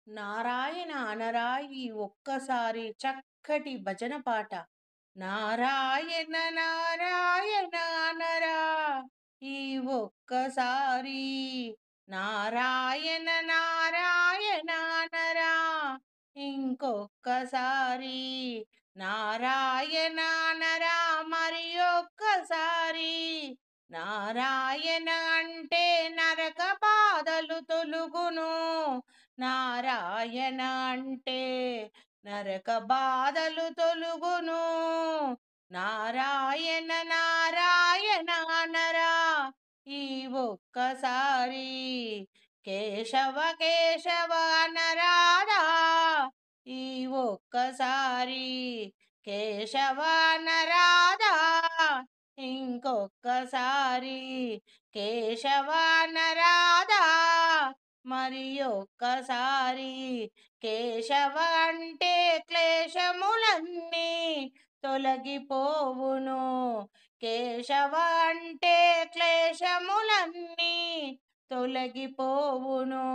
నారాయణ అనరాయి ఒక్కసారి చక్కటి భజన పాట. నారాయణ నారాయణ అనరా ఈ ఒక్కసారి, నారాయణ నారాయణ అనరా ఇంకొక్కసారి, నారాయణ అనరా మరి ఒక్కసారి. నారాయణ అంటే నరక బాధలు తొలుగును, నారాయణ అంటే నరక బాధలు తొలుగును. నారాయణ నారాయణ అనరా ఈ ఒక్కసారి, కేశవ కేశవ అనరాదా ఈ ఒక్కసారి, కేశవ అనరాదా ఇంకొక్కసారి, కేశవ అనరాదా మరి ఒక్కసారి. కేశవ అంటే క్లేశములన్నీ తొలగిపోవును, కేశవ అంటే క్లేశములన్నీ తొలగిపోవును.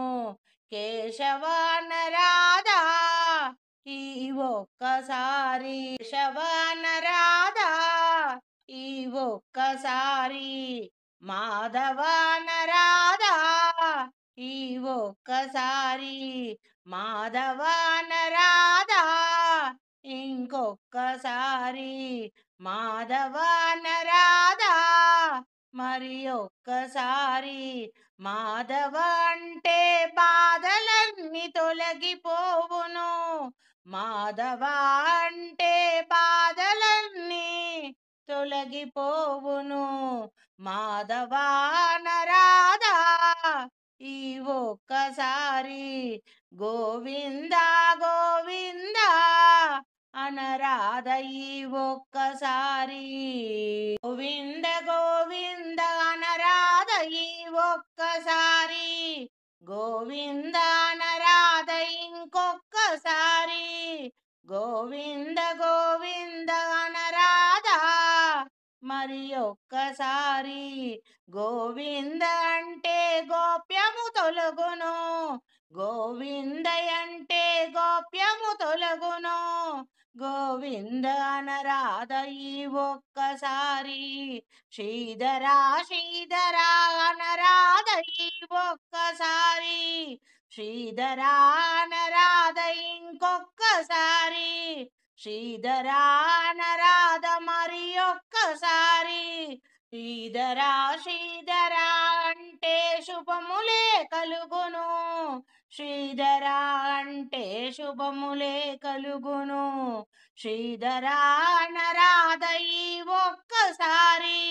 కేశవ అనరాదా ఈ ఒక్కసారి, కేశవ అనరాదా ఈ ఒక్కసారి. మాధవ అనరాదా ఈ ఒక్కసారి, మాధవ అనరాదా ఇంకొక్కసారి. మాధవ అనరాదా మరి ఒక్కసారి. మాధవ అంటే బాధలన్నీ తొలగిపోవును, మాధవ అంటే బాధలన్నీ తొలగిపోవును. మాధవ అనరాదా ఈ ఒక్కసారి. గోవింద గోవింద అనరాధ ఈ ఒక్కసారి, గోవింద గోవింద అనరాధ ఈ ఒక్కసారి. గోవింద అనరాధ ఇంకొక్కసారి, గోవింద గోవింద అనరాధ మరి ఒక్కసారి. గోవింద అంటే గోప్యము తొలగును, గోవింద అంటే గోప్యము తొలగును. గోవింద అనరాధ ఈ ఒక్కసారి. శ్రీధరా శ్రీధరా అనరాధ ఈ ఒక్కసారి, శ్రీధరా అనరాధ ఇంకొక్కసారి. శ్రీధరా అనరాధ మరి ఒక్కసారి. శ్రీధరా శ్రీధరా అంటే శుభములే కలుగును, శ్రీధరా అంటే శుభములే కలుగును. శ్రీధరా అనరాధ ఈ ఒక్కసారి.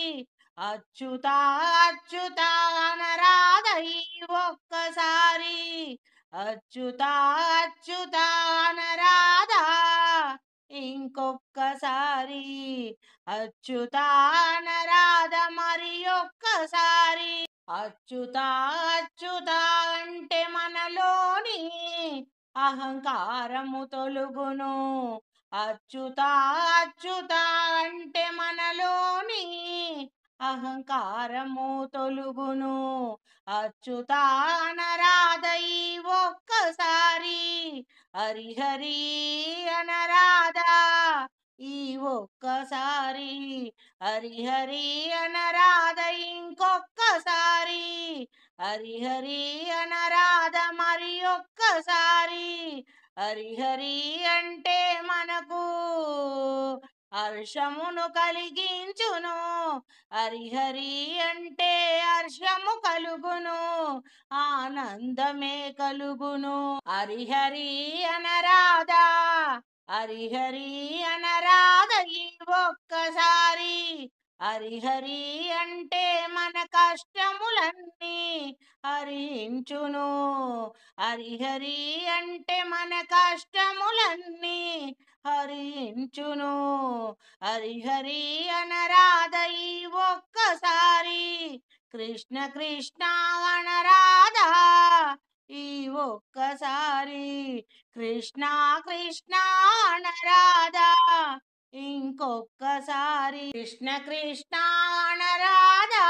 అచ్యుత అచ్యుత అనరాధ ఈ ఒక్కసారి, అచ్యుత అచ్యుత అనరాధ ఇంకొక్కసారి. అచ్యుత అనరాధ మరి ఒక్కసారి. అచ్యుత అచ్యుత అంటే మనలోని అహంకారము తొలుగును, అచ్యుత అచ్యుత అంటే మనలోని అహంకారము తొలుగును. అచ్యుత అనరాధ ఈ ఒక్కసారి. హరిహరి అనరాధా ఈ ఒక్కసారి, హరిహరి అనరాధ ఇంకొక్కసారి. హరిహరి అనరాధ మరి ఒక్కసారి. హరిహరి అంటే మనకు హర్షమును కలిగించును, హరిహరి అంటే హర్షము కలుగును, ఆనందమే కలుగును. హరిహరి అనరాధా, హరిహరి అనరాధ ఈ ఒక్కసారి. హరిహరి అంటే మన కష్టములన్నీ హరించును, హరిహరి అంటే మన కష్టములన్నీ హరించును. హరిహరి అనరాధ ఈ ఒక్కసారి. కృష్ణ కృష్ణ అనరాధా ఈ ఒక్కసారి. కృష్ణ కృష్ణ అనరాధా ఇంకొక్కసారి. కృష్ణ కృష్ణ అనరాధా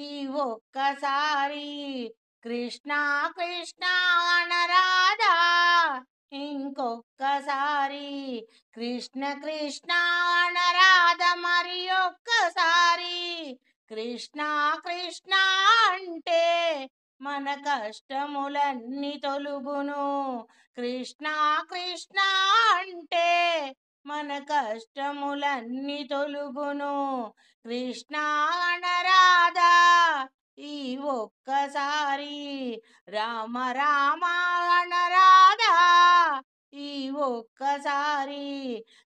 ఈ ఒక్కసారి. కృష్ణ కృష్ణ అనరాధా ఇంకొక్కసారి కృష్ణ కృష్ణ అనరాధ మరి ఒక్కసారి కృష్ణ కృష్ణ అంటే మన కష్టములన్నీ తొలుగును కృష్ణ కృష్ణ అంటే మన కష్టములన్నీ తొలుగును కృష్ణ అనరాధా ఈ ఒక్కసారి రామ రామ అనరాధా ఈ ఒక్కసారి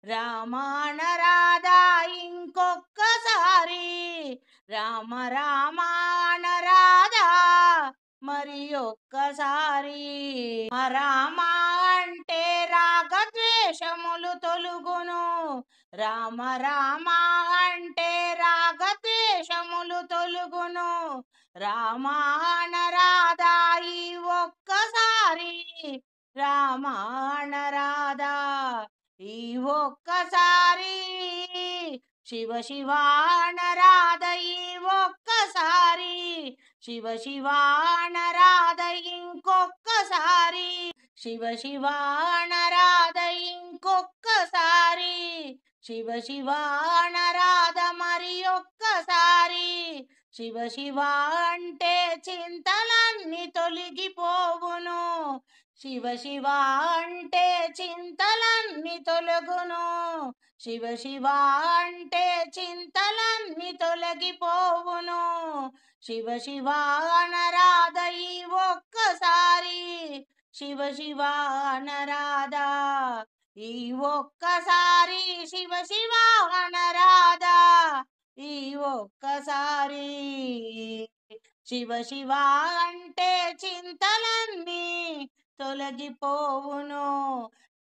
రామ అనరాధా ఇంకొక్కసారి రామ రామ అనరాధా మరి ఒక్కసారి రామ అంటే రాగద్వేషములు తొలుగును రామ రామ అంటే రాగద్వేషములు తొలుగును రామానరాధా ఈ ఒక్కసారి రామానరాధా ఈ ఒక్కసారి శివ శివానరాధ ఈ ఒక్కసారి శివ శివానరాధ ఇంకొక్కసారి శివ శివానరాధ ఇంకొక్కసారి శివ శివానరాధ మరి ఒక్కసారి శివ శివ అంటే చింతలన్నీ తొలగిపోవును శివ శివ అంటే చింతలన్నీ తొలగును శివ శివ అంటే చింతలన్నీ తొలగిపోవును శివ శివ అనరాధ ఈ ఒక్కసారి శివ శివ అనరాధా ఈ ఒక్కసారి శివ శివ అనరాధా ఈ ఒక్కసారి శివ శివ అంటే చింతలన్నీ తొలగిపోవును